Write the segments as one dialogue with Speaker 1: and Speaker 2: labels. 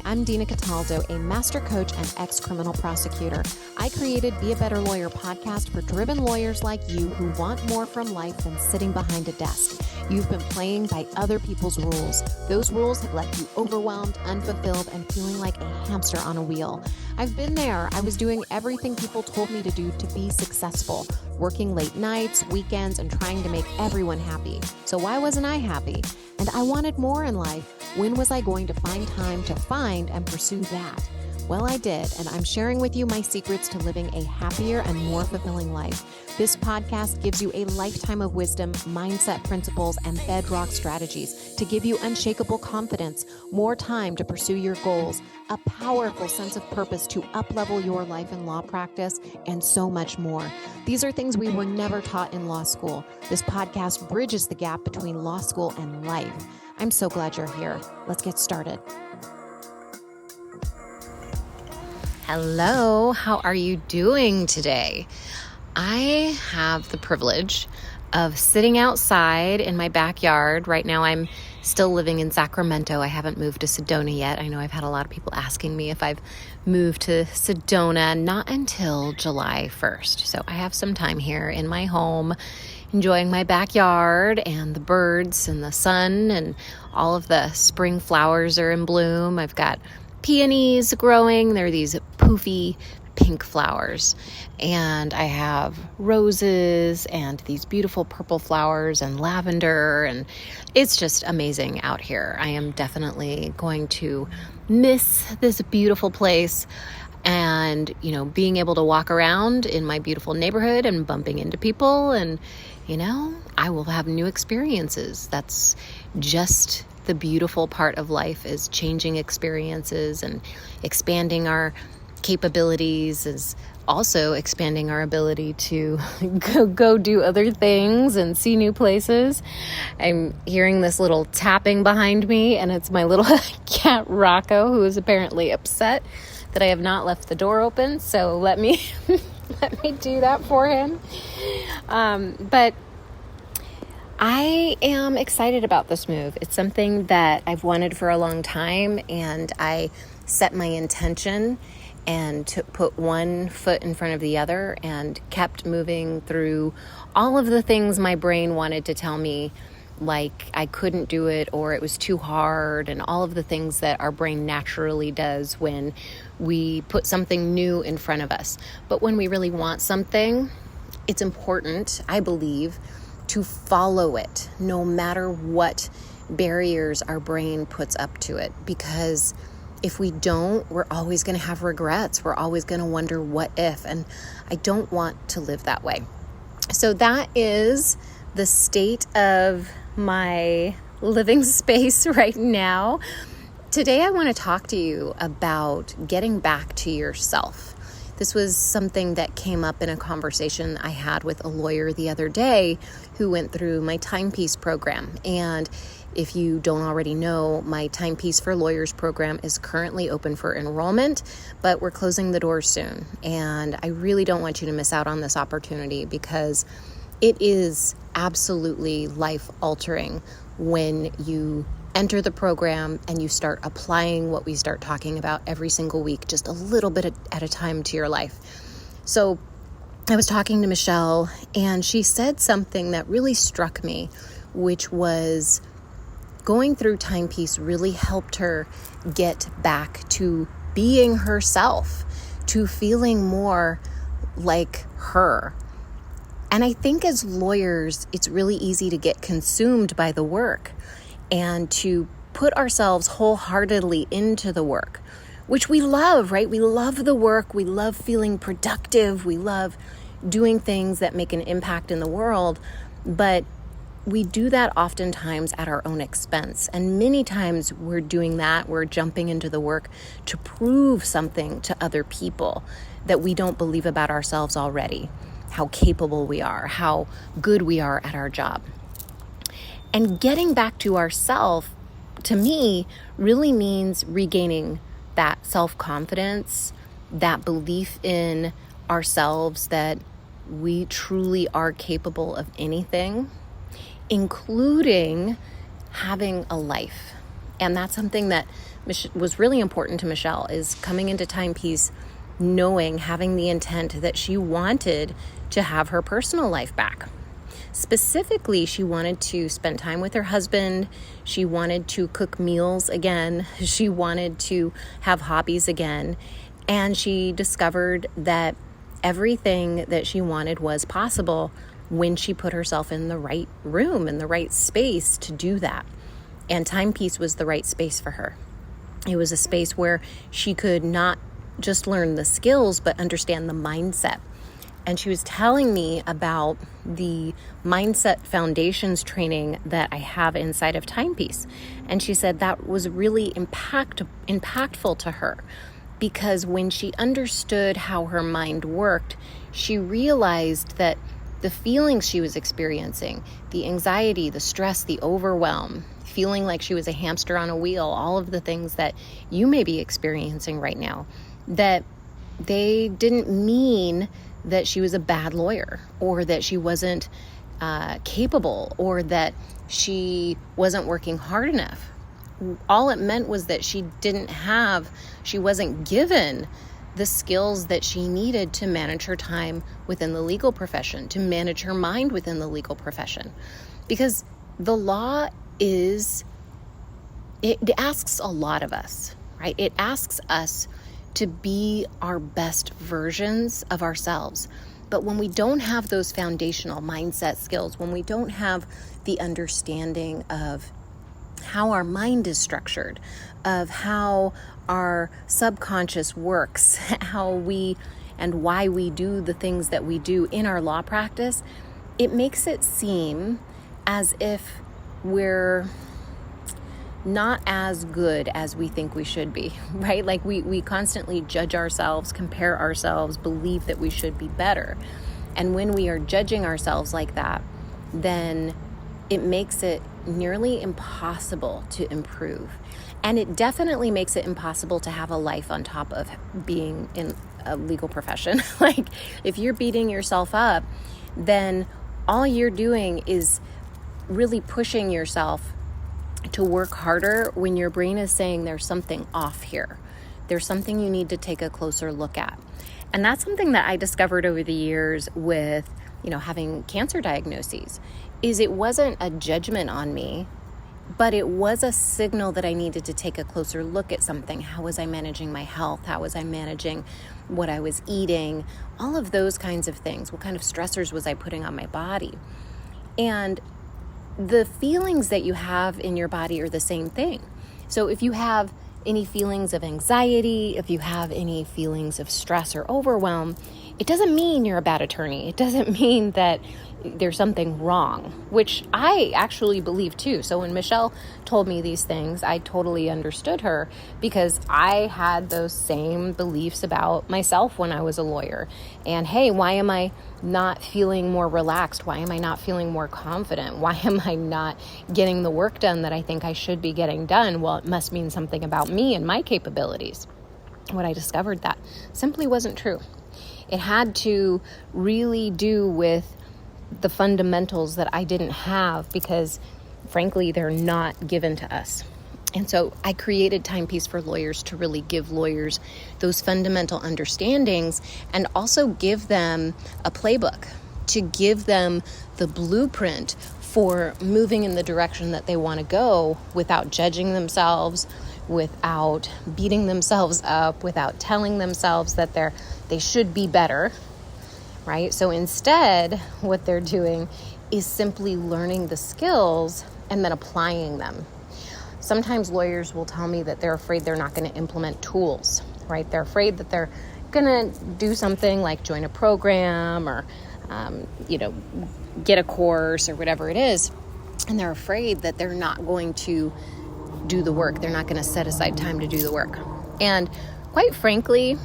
Speaker 1: I'm Dina Cataldo, a master coach and ex-criminal prosecutor. I created Be a Better Lawyer podcast for driven lawyers like you who want more from life than sitting behind a desk. You've been playing by other people's rules. Those rules have left you overwhelmed, unfulfilled, and feeling like a hamster on a wheel. I've been there. I was doing everything people told me to do to be successful, working late nights, weekends, and trying to make everyone happy. So why wasn't I happy? And I wanted more in life. When was I going to find time to find and pursue that? Well, I did, and I'm sharing with you my secrets to living a happier and more fulfilling life. This podcast gives you a lifetime of wisdom, mindset principles, and bedrock strategies to give you unshakable confidence, more time to pursue your goals, a powerful sense of purpose to up-level your life and law practice, and so much more. These are things we were never taught in law school. This podcast bridges the gap between law school and life. I'm so glad you're here. Let's get started. Hello, how are you doing today? I have the privilege of sitting outside in my backyard. Right now I'm still living in Sacramento. I haven't moved to Sedona yet. I know I've had a lot of people asking me if I've moved to Sedona, not until July 1st. So I have some time here in my home, enjoying my backyard and the birds and the sun, and all of the spring flowers are in bloom. I've got peonies growing. They're these poofy pink flowers. And I have roses and these beautiful purple flowers and lavender. And it's just amazing out here. I am definitely going to miss this beautiful place. And, being able to walk around in my beautiful neighborhood and bumping into people. And, I will have new experiences. That's just the beautiful part of life, is changing experiences and expanding our capabilities, is also expanding our ability to go do other things and see new places. I'm hearing this little tapping behind me, and it's my little cat Rocco, who is apparently upset that I have not left the door open. So let me do that for him. But I am excited about this move. It's something that I've wanted for a long time, and I set my intention and to put one foot in front of the other and kept moving through all of the things my brain wanted to tell me, like I couldn't do it or it was too hard, and all of the things that our brain naturally does when we put something new in front of us. But when we really want something, it's important, I believe, to follow it, no matter what barriers our brain puts up to it. Because if we don't, we're always going to have regrets. We're always going to wonder what if, and I don't want to live that way. So that is the state of my living space right now. Today, I want to talk to you about getting back to yourself. This was something that came up in a conversation I had with a lawyer the other day who went through my timepiece program. And if you don't already know, my Timepiece for Lawyers program is currently open for enrollment, but we're closing the doors soon. And I really don't want you to miss out on this opportunity, because it is absolutely life-altering when you enter the program and you start applying what we start talking about every single week, just a little bit at a time to your life. So I was talking to Michelle, and she said something that really struck me, which was going through Timepiece really helped her get back to being herself, to feeling more like her. And I think as lawyers, it's really easy to get consumed by the work and to put ourselves wholeheartedly into the work, which we love, right? We love the work. We love feeling productive. We love doing things that make an impact in the world. But we do that oftentimes at our own expense. And many times we're doing that. We're jumping into the work to prove something to other people that we don't believe about ourselves already, how capable we are, how good we are at our job. And getting back to ourself, to me, really means regaining that self-confidence, that belief in ourselves that we truly are capable of anything, including having a life. And that's something that was really important to Michelle is coming into timepiece knowing, having the intent that she wanted to have her personal life back. Specifically, she wanted to spend time with her husband. She wanted to cook meals again. She wanted to have hobbies again. And she discovered that everything that she wanted was possible when she put herself in the right room, in the right space to do that. And timepiece was the right space for her. It was a space where she could not just learn the skills, but understand the mindset. And she was telling me about the mindset foundations training that I have inside of Timepiece. And she said that was really impactful to her, because when she understood how her mind worked, she realized that the feelings she was experiencing, the anxiety, the stress, the overwhelm, feeling like she was a hamster on a wheel, all of the things that you may be experiencing right now, that they didn't mean that she was a bad lawyer, or that she wasn't capable, or that she wasn't working hard enough. All it meant was that she wasn't given the skills that she needed to manage her time within the legal profession, to manage her mind within the legal profession. Because the law it asks a lot of us, right? It asks us to be our best versions of ourselves. But when we don't have those foundational mindset skills, when we don't have the understanding of how our mind is structured, of how our subconscious works, how we and why we do the things that we do in our law practice, it makes it seem as if we're not as good as we think we should be, right? Like we constantly judge ourselves, compare ourselves, believe that we should be better. And when we are judging ourselves like that, then it makes it nearly impossible to improve. And it definitely makes it impossible to have a life on top of being in a legal profession. Like if you're beating yourself up, then all you're doing is really pushing yourself to work harder when your brain is saying there's something off here. There's something you need to take a closer look at. And that's something that I discovered over the years with, having cancer diagnoses, is it wasn't a judgment on me, but it was a signal that I needed to take a closer look at something. How was I managing my health? How was I managing what I was eating? All of those kinds of things. What kind of stressors was I putting on my body? And the feelings that you have in your body are the same thing. So if you have any feelings of anxiety, if you have any feelings of stress or overwhelm, it doesn't mean you're a bad attorney. It doesn't mean that there's something wrong, which I actually believe too. So when Michelle told me these things, I totally understood her, because I had those same beliefs about myself when I was a lawyer. And hey, why am I not feeling more relaxed? Why am I not feeling more confident? Why am I not getting the work done that I think I should be getting done? Well, it must mean something about me and my capabilities. When I discovered that simply wasn't true. It had to really do with the fundamentals that I didn't have, because frankly, they're not given to us. And so I created Timepiece for Lawyers to really give lawyers those fundamental understandings, and also give them a playbook, to give them the blueprint for moving in the direction that they want to go without judging themselves, without beating themselves up, without telling themselves that they should be better, right? So instead, what they're doing is simply learning the skills and then applying them. Sometimes lawyers will tell me that they're afraid they're not going to implement tools, right? They're afraid that they're going to do something like join a program or, get a course or whatever it is. And they're afraid that they're not going to do the work. They're not going to set aside time to do the work. And quite frankly,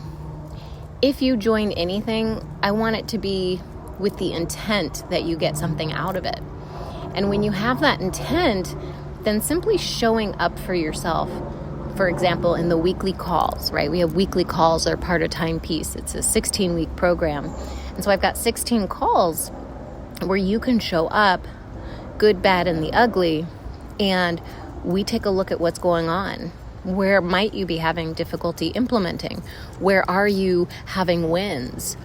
Speaker 1: if you join anything, I want it to be with the intent that you get something out of it. And when you have that intent, then simply showing up for yourself, for example, in the weekly calls, right? We have weekly calls that are part of Timepiece. It's a 16-week program. And so I've got 16 calls where you can show up, good, bad, and the ugly, and we take a look at what's going on. Where might you be having difficulty implementing? Where are you having wins?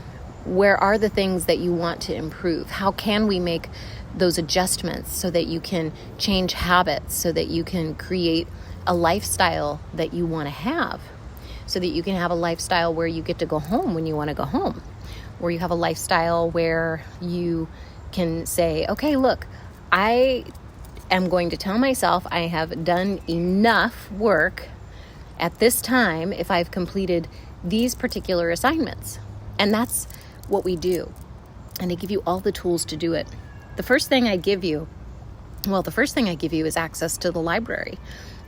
Speaker 1: Where are the things that you want to improve? How can we make those adjustments so that you can change habits, so that you can create a lifestyle that you want to have, so that you can have a lifestyle where you get to go home when you want to go home, where you have a lifestyle where you can say, okay, look, I am going to tell myself I have done enough work at this time if I've completed these particular assignments. And that's what we do. And I give you all the tools to do it. The first thing I give you is access to the library.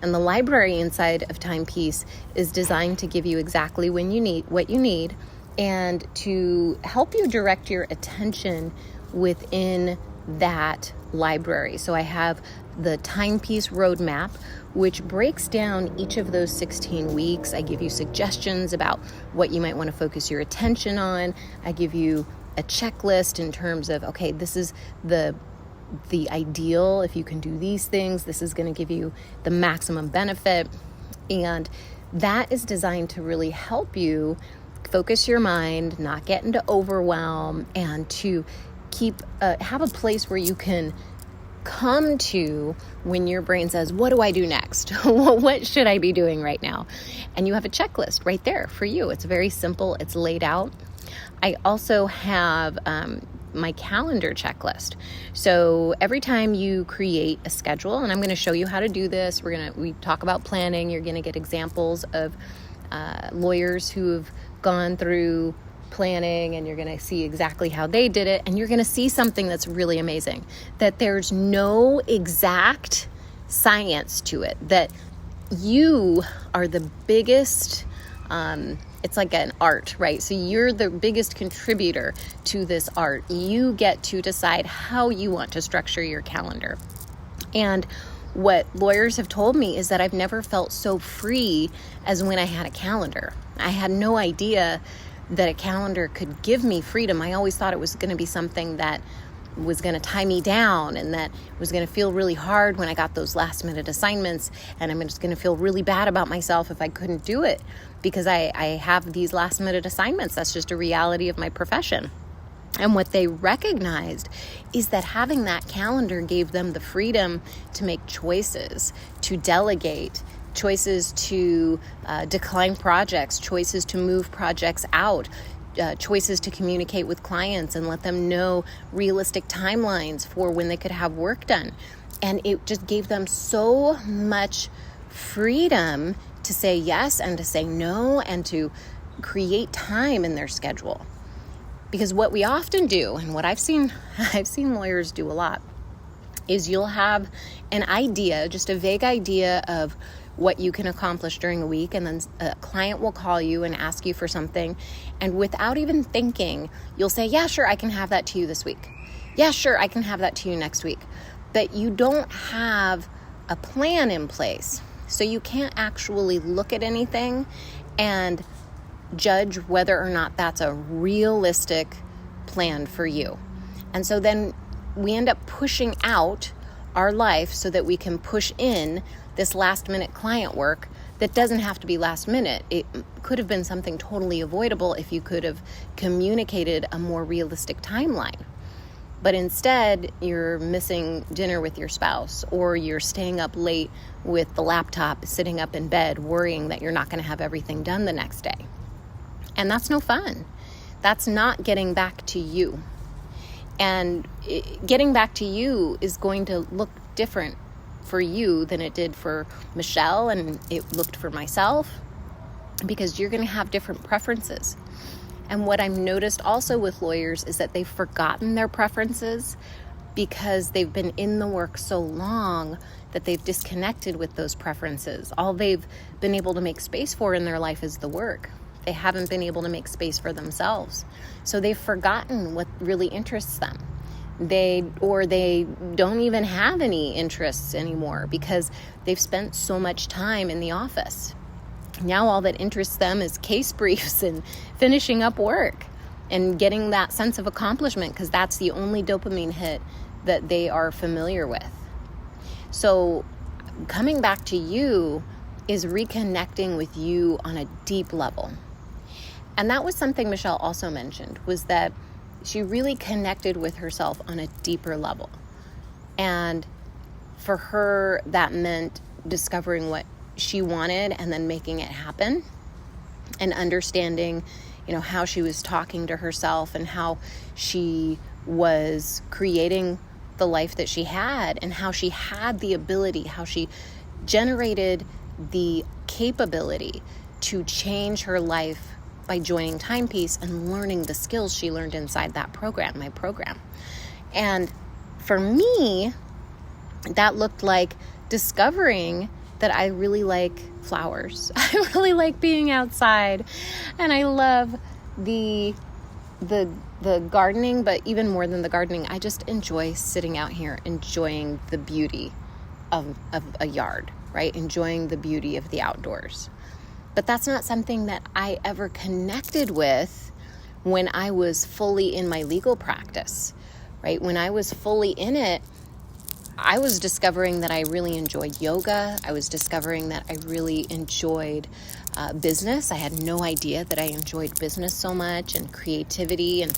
Speaker 1: And the library inside of Timepiece is designed to give you exactly what you need, and to help you direct your attention within that library. So I have the Timepiece roadmap, which breaks down each of those 16 weeks. I give you suggestions about what you might want to focus your attention on. I give you a checklist in terms of, okay, this is the ideal. If you can do these things, this is going to give you the maximum benefit. And that is designed to really help you focus your mind, not get into overwhelm, and to have a place where you can come to when your brain says, what do I do next? What should I be doing right now? And you have a checklist right there for you. It's very simple. It's laid out. I also have my calendar checklist. So every time you create a schedule, and I'm going to show you how to do this, we talk about planning. You're going to get examples of lawyers who have gone through planning, and you're going to see exactly how they did it. And you're going to see something that's really amazing, that there's no exact science to it, that you are the biggest, it's like an art, right? So you're the biggest contributor to this art. You get to decide how you want to structure your calendar. And what lawyers have told me is that I've never felt so free as when I had a calendar. I had no idea that a calendar could give me freedom. I always thought it was going to be something that was going to tie me down, and that was going to feel really hard when I got those last minute assignments, and I'm just going to feel really bad about myself if I couldn't do it because I have these last minute assignments. That's just a reality of my profession. And what they recognized is that having that calendar gave them the freedom to make choices, to delegate, choices to decline projects, choices to move projects out, choices to communicate with clients and let them know realistic timelines for when they could have work done. And it just gave them so much freedom to say yes and to say no and to create time in their schedule. Because what we often do, and what I've seen lawyers do a lot, is you'll have an idea, just a vague idea of what you can accomplish during a week, and then a client will call you and ask you for something, and without even thinking, you'll say, yeah, sure, I can have that to you this week. Yeah, sure, I can have that to you next week. But you don't have a plan in place, so you can't actually look at anything and judge whether or not that's a realistic plan for you. And so then we end up pushing out our life so that we can push in this last minute client work that doesn't have to be last minute. It could have been something totally avoidable if you could have communicated a more realistic timeline. But instead, you're missing dinner with your spouse, or you're staying up late with the laptop, sitting up in bed, worrying that you're not going to have everything done the next day. And that's no fun. That's not getting back to you. And getting back to you is going to look different for you than it did for Michelle, and it looked for myself, because you're going to have different preferences. And what I've noticed also with lawyers is that they've forgotten their preferences because they've been in the work so long that they've disconnected with those preferences. All they've been able to make space for in their life is the work. They haven't been able to make space for themselves. So they've forgotten what really interests them. They don't even have any interests anymore because they've spent so much time in the office. Now all that interests them is case briefs and finishing up work and getting that sense of accomplishment, because that's the only dopamine hit that they are familiar with. So coming back to you is reconnecting with you on a deep level. And that was something Michelle also mentioned, was that she really connected with herself on a deeper level. And for her, that meant discovering what she wanted and then making it happen, and understanding, how she was talking to herself and how she was creating the life that she had, and how she had the ability, how she generated the capability to change her life by joining Timepiece and learning the skills she learned inside that program, my program. And for me, that looked like discovering that I really like flowers. I really like being outside, and I love the gardening, but even more than the gardening, I just enjoy sitting out here, enjoying the beauty of a yard, right? Enjoying the beauty of the outdoors. But that's not something that I ever connected with when I was fully in my legal practice, right? When I was fully in it, I was discovering that I really enjoyed yoga. I was discovering that I really enjoyed business. I had no idea that I enjoyed business so much, and creativity, and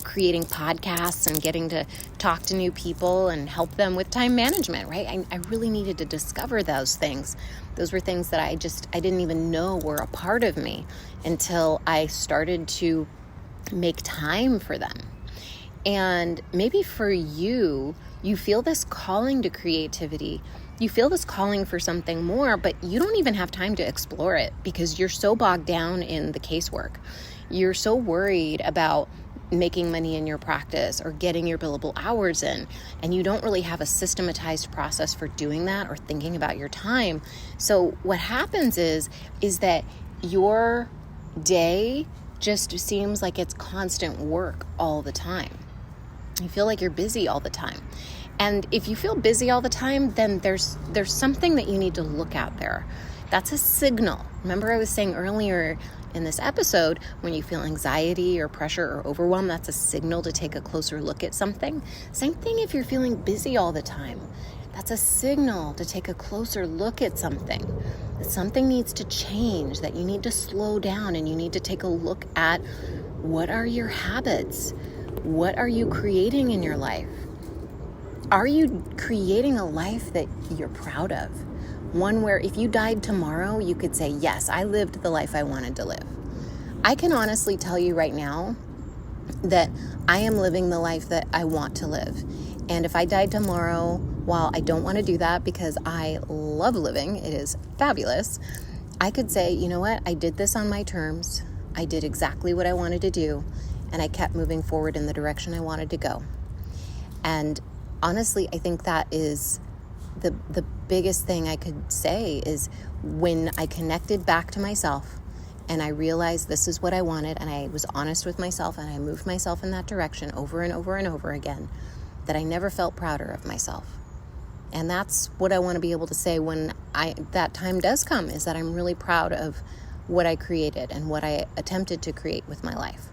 Speaker 1: creating podcasts and getting to talk to new people and help them with time management, right? I really needed to discover those things. Those were things that I didn't even know were a part of me until I started to make time for them. And maybe for you, you feel this calling to creativity. You feel this calling for something more, but you don't even have time to explore it because you're so bogged down in the casework. You're so worried about making money in your practice or getting your billable hours in, and you don't really have a systematized process for doing that or thinking about your time. So what happens is that your day just seems like it's constant work all the time. You feel like you're busy all the time. And if you feel busy all the time, then there's something that you need to look at there. That's a signal. Remember I was saying earlier in this episode, when you feel anxiety or pressure or overwhelm, that's a signal to take a closer look at something. Same thing if you're feeling busy all the time. That's a signal to take a closer look at something. That something needs to change, that you need to slow down, and you need to take a look at what are your habits? What are you creating in your life? Are you creating a life that you're proud of? One where if you died tomorrow, you could say, yes, I lived the life I wanted to live. I can honestly tell you right now that I am living the life that I want to live. And if I died tomorrow, while I don't want to do that because I love living, it is fabulous, I could say, you know what? I did this on my terms. I did exactly what I wanted to do, and I kept moving forward in the direction I wanted to go. And honestly, I think that is the biggest thing I could say is when I connected back to myself and I realized this is what I wanted, and I was honest with myself, and I moved myself in that direction over and over and over again, that I never felt prouder of myself. And that's what I want to be able to say when that time does come, is that I'm really proud of what I created and what I attempted to create with my life.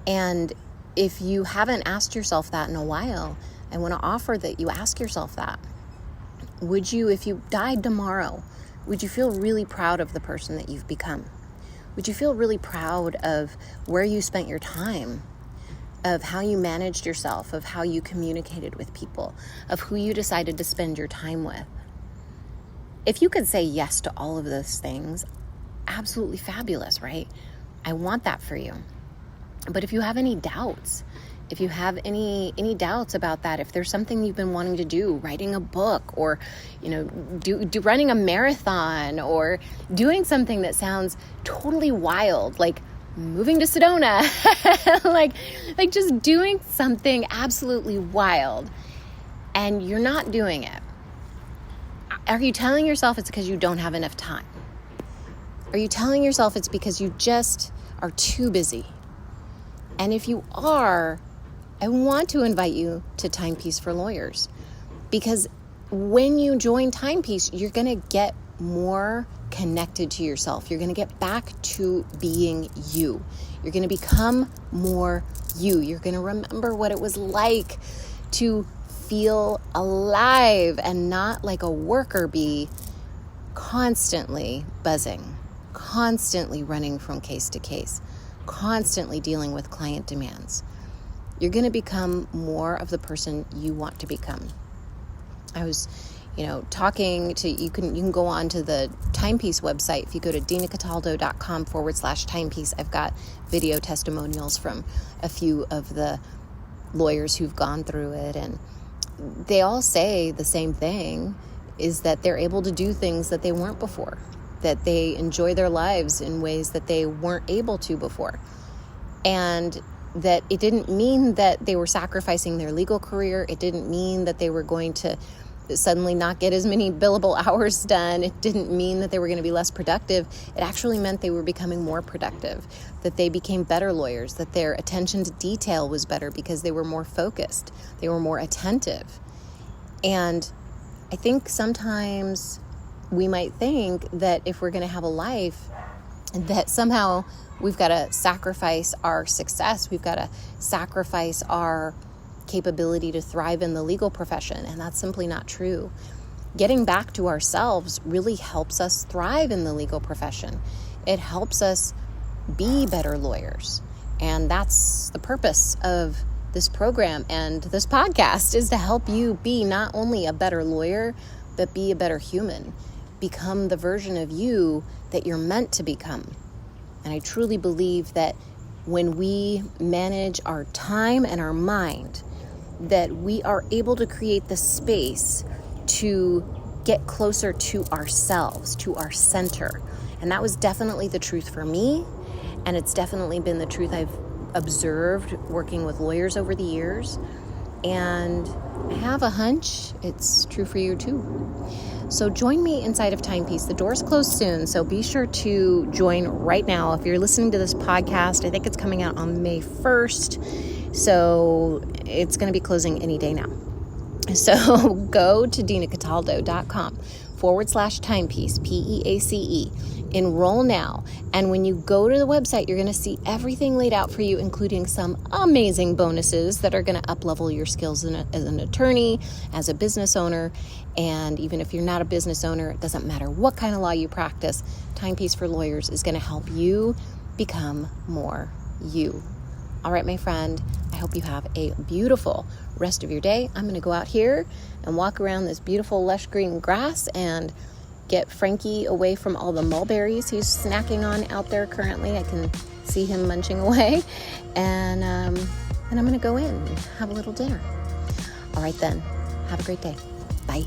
Speaker 1: And if you haven't asked yourself that in a while, I want to offer that you ask yourself that. Would you, if you died tomorrow, would you feel really proud of the person that you've become? Would you feel really proud of where you spent your time, of how you managed yourself, of how you communicated with people, of who you decided to spend your time with? If you could say yes to all of those things, absolutely fabulous, right? I want that for you. But if you have any doubts, if you have any doubts about that, if there's something you've been wanting to do, writing a book, or running a marathon, or doing something that sounds totally wild, like moving to Sedona, like just doing something absolutely wild, and you're not doing it, are you telling yourself it's because you don't have enough time? Are you telling yourself it's because you just are too busy? And if you are, I want to invite you to Timepiece for Lawyers, because when you join Timepiece, you're going to get more connected to yourself. You're going to get back to being you. You're going to become more you. You're going to remember what it was like to feel alive and not like a worker bee constantly buzzing, constantly running from case to case, constantly dealing with client demands, you're going to become more of the person you want to become. I was, talking to, you can go on to the Timepiece website. If you go to dinacataldo.com/timepiece, I've got video testimonials from a few of the lawyers who've gone through it. And they all say the same thing, is that they're able to do things that they weren't before, that they enjoy their lives in ways that they weren't able to before. And that it didn't mean that they were sacrificing their legal career. It didn't mean that they were going to suddenly not get as many billable hours done. It didn't mean that they were going to be less productive. It actually meant they were becoming more productive, that they became better lawyers, that their attention to detail was better because they were more focused, they were more attentive. And I think sometimes we might think that if we're going to have a life, that somehow we've got to sacrifice our success, we've got to sacrifice our capability to thrive in the legal profession, and that's simply not true. Getting back to ourselves really helps us thrive in the legal profession. It helps us be better lawyers, and that's the purpose of this program and this podcast, is to help you be not only a better lawyer, but be a better human. Become the version of you that you're meant to become. And I truly believe that when we manage our time and our mind, that we are able to create the space to get closer to ourselves, to our center. And that was definitely the truth for me. And it's definitely been the truth I've observed working with lawyers over the years. And I have a hunch it's true for you too. So join me inside of Timepiece. The doors close soon, so be sure to join right now. If you're listening to this podcast, I think it's coming out on May 1st, so it's going to be closing any day now. So go to dinacataldo.com/timepiece, PEACE. Enroll now. And when you go to the website, you're going to see everything laid out for you, including some amazing bonuses that are going to up-level your skills as an attorney, as a business owner. And even if you're not a business owner, it doesn't matter what kind of law you practice, Timepiece for Lawyers is going to help you become more you. All right, my friend, I hope you have a beautiful rest of your day. I'm going to go out here and walk around this beautiful lush green grass and get Frankie away from all the mulberries he's snacking on out there currently. I can see him munching away. And I'm going to go in and have a little dinner. All right then. Have a great day. Bye.